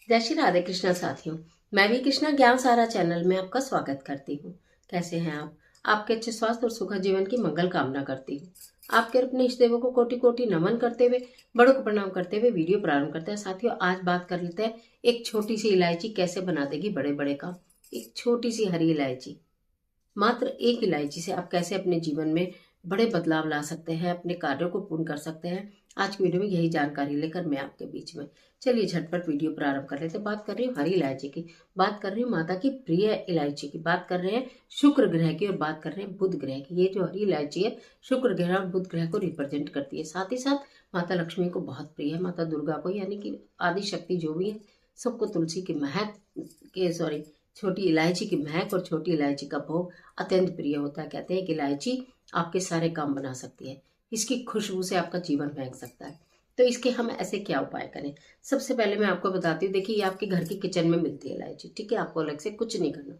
जय श्री राधे कृष्णा साथियों। मैं भी कृष्णा ज्ञान सारा चैनल में आपका स्वागत करती हूँ। कैसे हैं आप? आपके अच्छे स्वास्थ्य और सुखद जीवन की मंगल कामना करती हूँ। आपके अपने इष्ट देवों को कोटि कोटि नमन करते हुए, बड़ों को प्रणाम करते हुए वीडियो प्रारंभ करते हैं। साथियों, आज बात कर लेते हैं एक छोटी सी इलायची कैसे बना देगी बड़े बड़े काम। एक छोटी सी हरी इलायची, मात्र एक इलायची से आप कैसे अपने जीवन में बड़े बदलाव ला सकते हैं, अपने कार्यों को पूर्ण कर सकते हैं। आज की वीडियो में यही जानकारी लेकर मैं आपके बीच में, चलिए झटपट वीडियो प्रारंभ कर लेते हैं। बात कर रही हूँ हरी इलायची की, बात कर रही हूँ माता की प्रिय इलायची की, बात कर रहे हैं शुक्र ग्रह की और बात कर रहे हैं बुध ग्रह की। ये जो हरी इलायची है शुक्र ग्रह और बुध ग्रह को रिप्रेजेंट करती है। साथ ही साथ माता लक्ष्मी को बहुत प्रिय है, माता दुर्गा को, यानी कि आदि शक्ति जो भी है सबको तुलसी की महक के छोटी इलायची की महक और छोटी इलायची का भोग अत्यंत प्रिय होता है। कहते हैं कि इलायची आपके सारे काम बना सकती है, इसकी खुशबू से आपका जीवन महक सकता है। तो इसके हम ऐसे क्या उपाय करें? सबसे पहले मैं आपको बताती हूँ। देखिए, ये आपके घर की किचन में मिलती है इलायची, ठीक है। आपको अलग से कुछ नहीं करना।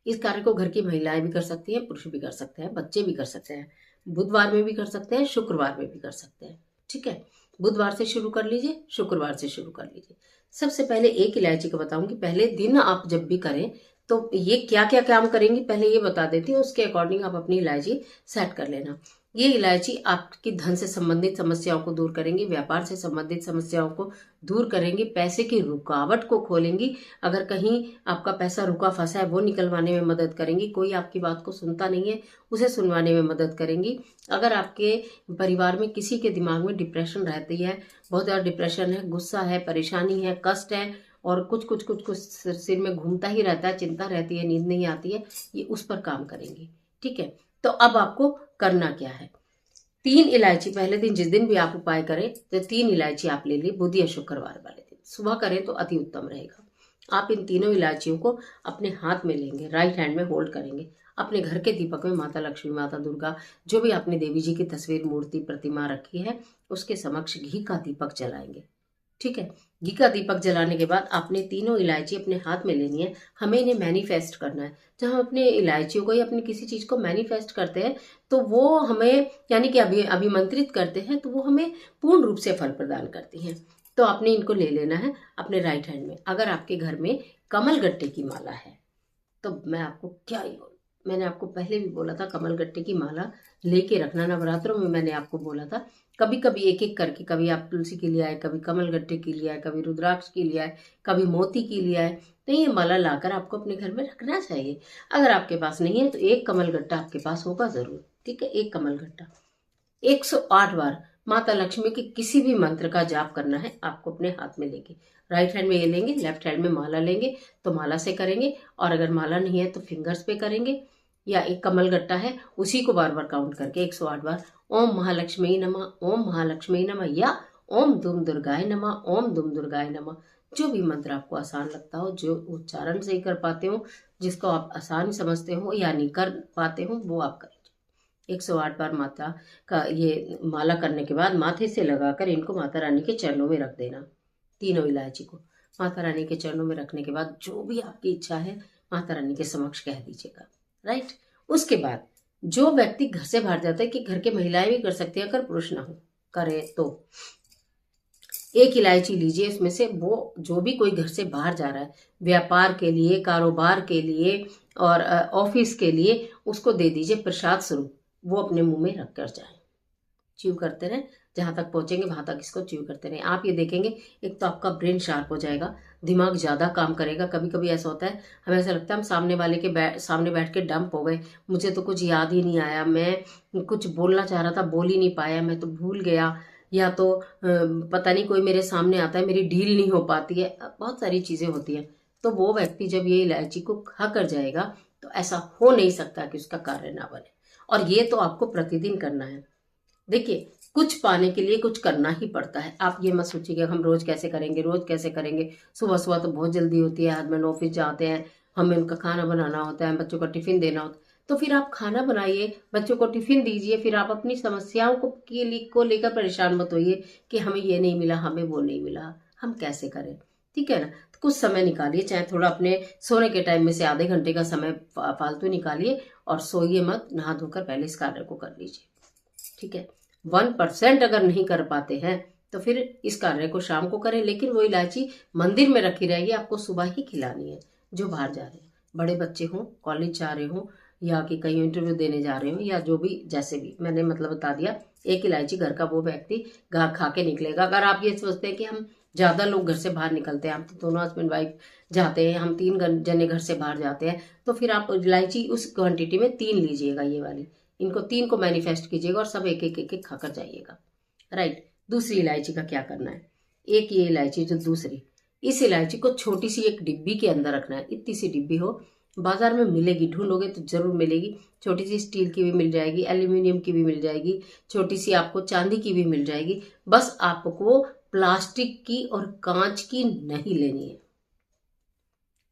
इस कार्य को घर की महिलाएं भी कर सकती हैं, पुरुष भी कर सकते हैं, बच्चे भी कर सकते हैं। बुधवार में भी कर सकते हैं, शुक्रवार में भी कर सकते हैं, ठीक है। बुधवार से शुरू कर लीजिए, शुक्रवार से शुरू कर लीजिए। सबसे पहले एक इलायची का बताऊंगी। पहले दिन आप जब भी करें तो ये क्या क्या काम करेंगी पहले ये बता देती हूँ, उसके अकॉर्डिंग आप अपनी इलायची सेट कर लेना। ये इलायची आपकी धन से संबंधित समस्याओं को दूर करेंगी, व्यापार से संबंधित समस्याओं को दूर करेंगी, पैसे की रुकावट को खोलेंगी। अगर कहीं आपका पैसा रुका फंसा है वो निकलवाने में मदद करेंगी। कोई आपकी बात को सुनता नहीं है, उसे सुनवाने में मदद करेंगी। अगर आपके परिवार में किसी के दिमाग में डिप्रेशन रहती है, बहुत ज़्यादा डिप्रेशन है, गुस्सा है, परेशानी है, कष्ट है और कुछ सिर में घूमता ही रहता है, चिंता रहती है, नींद नहीं आती है, ये उस पर काम करेंगी, ठीक है। तो अब आपको करना क्या है? 3 इलायची पहले दिन, जिस दिन भी आप उपाय करें तो 3 इलायची आप ले ली, बुध या शुक्रवार वाले दिन सुबह करें तो अति उत्तम रहेगा। आप इन तीनों इलायचियों को अपने हाथ में लेंगे, राइट हैंड में होल्ड करेंगे। अपने घर के दीपक में माता लक्ष्मी, माता दुर्गा, जो भी आपने देवी जी की तस्वीर, मूर्ति, प्रतिमा रखी है उसके समक्ष घी का दीपक जलाएंगे, ठीक है। घी का दीपक जलाने के बाद आपने तीनों इलायची अपने हाथ में लेनी है। हमें इन्हें मैनिफेस्ट करना है। जब हम अपने इलायचियों को या अपनी किसी चीज को मैनिफेस्ट करते हैं तो वो हमें, यानी कि अभिमंत्रित करते हैं, तो वो हमें पूर्ण रूप से फल प्रदान करती हैं। तो आपने इनको ले लेना है अपने राइट हैंड में। अगर आपके घर में कमल गट्टे की माला है तो मैं आपको क्या ही बोलूं, मैंने आपको पहले भी बोला था कमल गट्टे की माला लेके रखना। नवरात्रों में मैंने आपको बोला था कभी कभी एक एक करके, कभी आप तुलसी के लिए आए, कभी कमल गट्टे के लिए आए, कभी रुद्राक्ष के लिए आए, कभी मोती के लिए आए। तो ये माला लाकर आपको अपने घर में रखना चाहिए। अगर आपके पास नहीं है तो एक कमल गट्टा आपके पास होगा जरूर, ठीक है। एक कमल गट्टा 108 बार माता लक्ष्मी के किसी भी मंत्र का जाप करना है आपको अपने हाथ में लेके। राइट हैंड में ये लेंगे, लेफ्ट हैंड में माला लेंगे तो माला से करेंगे, और अगर माला नहीं है तो फिंगर्स पे करेंगे, या एक कमल गट्टा है उसी को बार बार काउंट करके 108 बार ओम महालक्ष्मी नमः, ओम महालक्ष्मी नमः, या ओम दुम दुर्गाय नमः, ओम दुम दुर्गाय नमः। जो भी मंत्र आपको आसान लगता हो, जो उच्चारण से ही कर पाते हो, जिसको आप आसान समझते हो या नहीं कर पाते हो, वो आप करें। 108 बार माता का ये माला करने के बाद माथे से लगाकर इनको माता रानी के चरणों में रख देना। तीनों इलायची को माता रानी के चरणों में रखने के बाद जो भी आपकी इच्छा है माता रानी के समक्ष कह दीजिएगा, राइट। उसके बाद जो व्यक्ति घर से बाहर जाता है, कि घर के महिलाएं भी कर सकती है अगर पुरुष ना हो करे तो, एक इलायची लीजिए इसमें से, वो जो भी कोई घर से बाहर जा रहा है व्यापार के लिए, कारोबार के लिए और ऑफिस के लिए, उसको दे दीजिए प्रसाद स्वरूप। वो अपने मुंह में रख कर जाए, च्यू करते रहें, जहां तक पहुंचेंगे वहां तक इसको च्यू करते रहें। आप ये देखेंगे एक तो आपका ब्रेन शार्प हो जाएगा, दिमाग ज्यादा काम करेगा। कभी कभी ऐसा होता है, हमें ऐसा लगता है हम सामने वाले के सामने बैठ के डंप हो गए, मुझे तो कुछ याद ही नहीं आया, मैं कुछ बोलना चाह रहा था बोल ही नहीं पाया, मैं तो भूल गया, या तो पता नहीं कोई मेरे सामने आता है मेरी डील नहीं हो पाती है, बहुत सारी चीजें होती हैं। तो वो व्यक्ति जब ये इलायची को खा कर जाएगा तो ऐसा हो नहीं सकता कि उसका कार्य ना बने। और ये तो आपको प्रतिदिन करना है। देखिए, कुछ पाने के लिए कुछ करना ही पड़ता है। आप ये मत सोचिए कि हम रोज कैसे करेंगे, रोज कैसे करेंगे। सुबह सुबह तो बहुत जल्दी होती है, हस्बैंड ऑफिस जाते हैं, हमें उनका खाना बनाना होता है, बच्चों का टिफिन देना होता है। तो फिर आप खाना बनाइए, बच्चों को टिफिन दीजिए, फिर आप अपनी समस्याओं को लेकर परेशान मत होइए कि हमें ये नहीं मिला, हमें वो नहीं मिला, हम कैसे करें, ठीक है ना। तो कुछ समय निकालिए, चाहे थोड़ा अपने सोने के टाइम में से आधे घंटे का समय फालतू निकालिए और सोइए मत, नहा धोकर पहले इस कार्य को कर लीजिए, ठीक है। 1% अगर नहीं कर पाते हैं तो फिर इस कार्य को शाम को करें, लेकिन वो इलायची मंदिर में रखी रहेगी, आपको सुबह ही खिलानी है। जो बाहर जा रहे हैं, बड़े बच्चे हों, कॉलेज जा रहे हों, या कि कहीं इंटरव्यू देने जा रहे हो, या जो भी जैसे भी मैंने मतलब बता दिया, एक इलायची घर का वो व्यक्ति खा के निकलेगा। अगर आप ये सोचते हैं कि हम ज्यादा लोग घर से बाहर निकलते हैं, हम तो दोनों हस्बैंड वाइफ जाते हैं, हम 3 जने घर से बाहर जाते हैं, तो फिर आप इलायची उस क्वांटिटी में 3 लीजिएगा, ये वाली, इनको 3 को मैनिफेस्ट कीजिएगा और सब एक एक एक एक खाकर जाइएगा। राइट। दूसरी इलायची का क्या करना है, एक ये इलायची जो दूसरी, इस इलायची को छोटी सी एक डिब्बी के अंदर रखना है। इतनी सी डिब्बी हो, बाजार में मिलेगी, ढूंढोगे तो जरूर मिलेगी। छोटी सी स्टील की भी मिल जाएगी, एल्यूमिनियम की भी मिल जाएगी, छोटी सी आपको चांदी की भी मिल जाएगी। बस आपको प्लास्टिक की और कांच की नहीं लेनी है,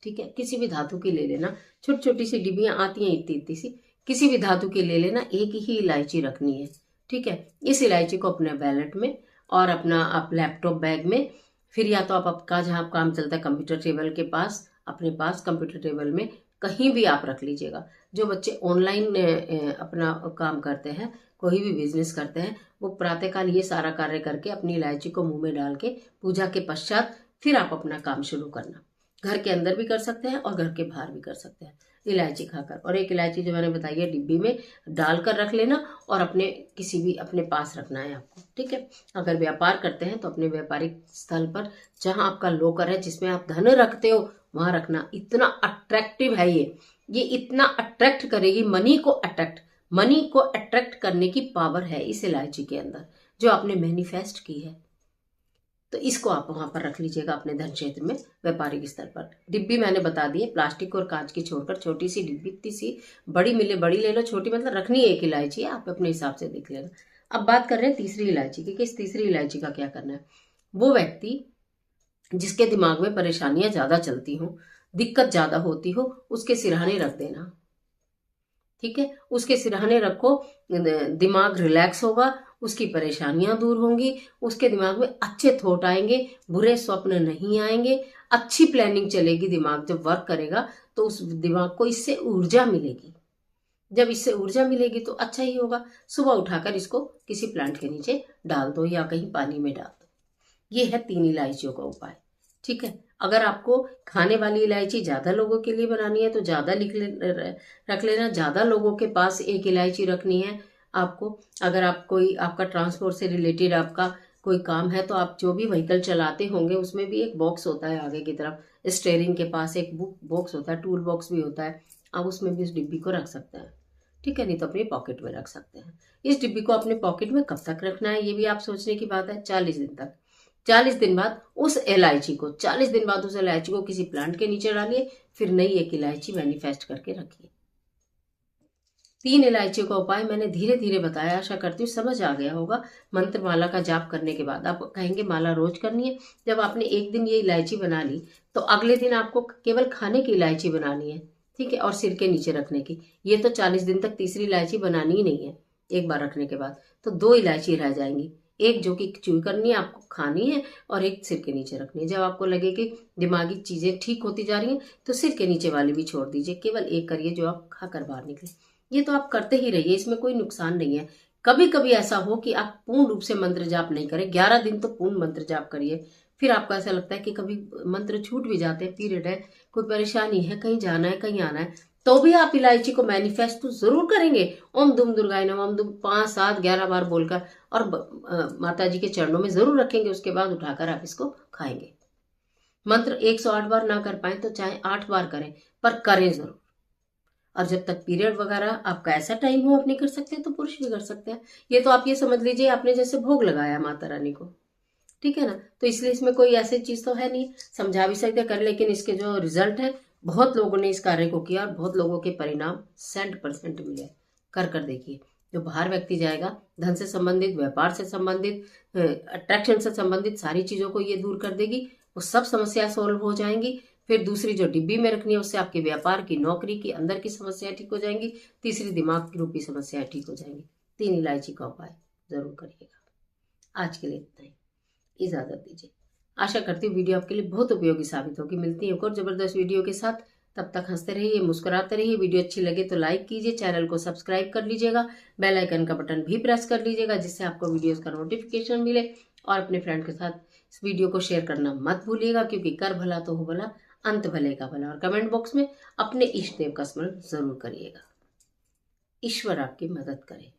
ठीक है। किसी भी धातु की ले लेना, छोटी छोटी सी डिब्बियां आती हैं इतनी इतनी सी, किसी भी धातु की ले लेना। एक ही इलायची रखनी है, ठीक है। इस इलायची को अपने वैलेट में और अपना आप लैपटॉप बैग में, फिर या तो आप आपका जहाँ काम चलता है कंप्यूटर टेबल के पास, अपने पास कंप्यूटर टेबल में कहीं भी आप रख लीजिएगा। जो बच्चे ऑनलाइन अपना काम करते हैं, कोई भी बिजनेस करते हैं, वो प्रातःकाल ये सारा कार्य करके अपनी इलायची को मुंह में डाल के पूजा के पश्चात फिर आप अपना काम शुरू करना। घर के अंदर भी कर सकते हैं और घर के बाहर भी कर सकते हैं, इलायची खाकर। और एक इलायची जो मैंने बताई है डिब्बी में डालकर रख लेना और अपने किसी भी अपने पास रखना है आपको, ठीक है। अगर व्यापार करते हैं तो अपने व्यापारिक स्थल पर जहां आपका लॉकर है, जिसमें आप धन रखते हो, वहां रखना। इतना अट्रैक्टिव है ये इतना अट्रैक्ट करेगी, मनी को अट्रैक्ट करने की पावर है इस इलायची के अंदर, जो आपने मैनिफेस्ट की है। तो इसको आप वहां पर रख लीजिएगा अपने धन क्षेत्र में, व्यापारिक स्तर पर। डिब्बी मैंने बता दी है, प्लास्टिक और कांच की छोड़कर छोटी सी डिब्बी, इतनी सी, बड़ी मिले बड़ी ले लो, छोटी मतलब रखनी है एक इलायची है, आप अपने हिसाब से देख लेना। अब बात कर रहे हैं तीसरी इलायची की, कि इस तीसरी इलायची का क्या करना है। वो व्यक्ति जिसके दिमाग में परेशानियां ज्यादा चलती हो, दिक्कत ज्यादा होती हो, उसके सिरहाने रख देना, ठीक है। उसके सिरहाने रखो, दिमाग रिलैक्स होगा, उसकी परेशानियां दूर होंगी, उसके दिमाग में अच्छे थॉट आएंगे, बुरे स्वप्न नहीं आएंगे, अच्छी प्लानिंग चलेगी। दिमाग जब वर्क करेगा तो उस दिमाग को इससे ऊर्जा मिलेगी। जब इससे ऊर्जा मिलेगी तो अच्छा ही होगा। सुबह उठाकर इसको किसी प्लांट के नीचे डाल दो या कहीं पानी में डाल दो। ये है 3 इलायचियों का उपाय, ठीक है। अगर आपको खाने वाली इलायची ज्यादा लोगों के लिए बनानी है तो ज्यादा रख लेना। ज्यादा लोगों के पास एक इलायची रखनी है आपको। अगर आप कोई आपका ट्रांसपोर्ट से रिलेटेड आपका कोई काम है, तो आप जो भी व्हीकल चलाते होंगे उसमें भी एक बॉक्स होता है आगे की तरफ, स्टीयरिंग के पास एक बॉक्स होता है, टूल बॉक्स भी होता है, आप उसमें भी उस डिब्बी को रख सकते हैं, ठीक है। नहीं तो अपनी पॉकेट में रख सकते हैं। इस डिब्बी को अपने पॉकेट में कब तक रखना है, ये भी आप सोचने की बात है। 40 दिन तक। 40 दिन बाद उस इलायची को किसी प्लांट के नीचे डालिए, फिर नई एक इलायची मैनिफेस्ट करके रखिए। 3 इलायचियों का उपाय मैंने धीरे धीरे बताया, आशा करती हूँ समझ आ गया होगा। मंत्र माला का जाप करने के बाद आप कहेंगे माला रोज करनी है। जब आपने एक दिन ये इलायची बना ली तो अगले दिन आपको केवल खाने की इलायची बनानी है, ठीक है, और सिर के नीचे रखने की। ये तो 40 दिन तक तीसरी इलायची बनानी ही नहीं है। एक बार रखने के बाद तो 2 इलायची रह जाएंगी, एक जो कि च्यूई करनी है, आपको खानी है, और एक सिर के नीचे रखनी है। जब आपको लगे कि दिमागी चीजें ठीक होती जा रही हैं तो सिर के नीचे वाली भी छोड़ दीजिए, केवल एक करिए जो आप खाकर बाहर निकले। ये तो आप करते ही रहिए, इसमें कोई नुकसान नहीं है। कभी कभी ऐसा हो कि आप पूर्ण रूप से मंत्र जाप नहीं करें, 11 दिन तो पूर्ण मंत्र जाप करिए। फिर आपको ऐसा लगता है कि कभी मंत्र छूट भी जाते हैं, पीरियड है, कोई परेशानी है, कहीं जाना है, कहीं आना है, तो भी आप इलायची को मैनिफेस्ट तो जरूर करेंगे। ओम दुम दुर्गाय नमः, ओम दुम 5, 7, 11 बार बोलकर, और माता जी के चरणों में जरूर रखेंगे। उसके बाद उठाकर आप इसको खाएंगे। मंत्र 108 बार ना कर पाए तो चाहे 8 बार करें, पर करें जरूर। और जब तक पीरियड वगैरह आपका ऐसा टाइम हो, आप नहीं कर सकते तो पुरुष भी कर सकते हैं। ये तो आप ये समझ लीजिए आपने जैसे भोग लगाया माता रानी को, ठीक है ना। तो इसलिए इसमें कोई ऐसी चीज तो है नहीं, समझा भी सकते कर, लेकिन इसके जो रिजल्ट है, बहुत लोगों ने इस कार्य को किया और बहुत लोगों के परिणाम 100% मिले। कर देखिए। जो बाहर व्यक्ति जाएगा, धन से संबंधित, व्यापार से संबंधित, अट्रैक्शन से संबंधित सारी चीजों को ये दूर कर देगी। वो सब समस्या सॉल्व हो जाएंगी। फिर दूसरी जो डिब्बी में रखनी है, उससे आपके व्यापार की, नौकरी की, अंदर की समस्याएं ठीक हो जाएंगी। तीसरी दिमाग की रूपी समस्याएं ठीक हो जाएंगी। 3 इलायची का उपाय जरूर करिएगा। आज के लिए इतना ही, इजाजत दीजिए। आशा करती हूँ वीडियो आपके लिए बहुत उपयोगी साबित होगी। मिलती है एक और जबरदस्त वीडियो के साथ। तब तक हंसते रहिए, मुस्कुराते रहिए। वीडियो अच्छी लगे तो लाइक कीजिए, चैनल को सब्सक्राइब कर लीजिएगा, बेल आइकन का बटन भी प्रेस कर लीजिएगा, जिससे आपको वीडियोस का नोटिफिकेशन मिले। और अपने फ्रेंड के साथ इस वीडियो को शेयर करना मत भूलिएगा, क्योंकि कर भला तो हो भला, अंत भले का भला। और कमेंट बॉक्स में अपने इष्ट देव का स्मरण जरूर करिएगा। ईश्वर आपकी मदद करे।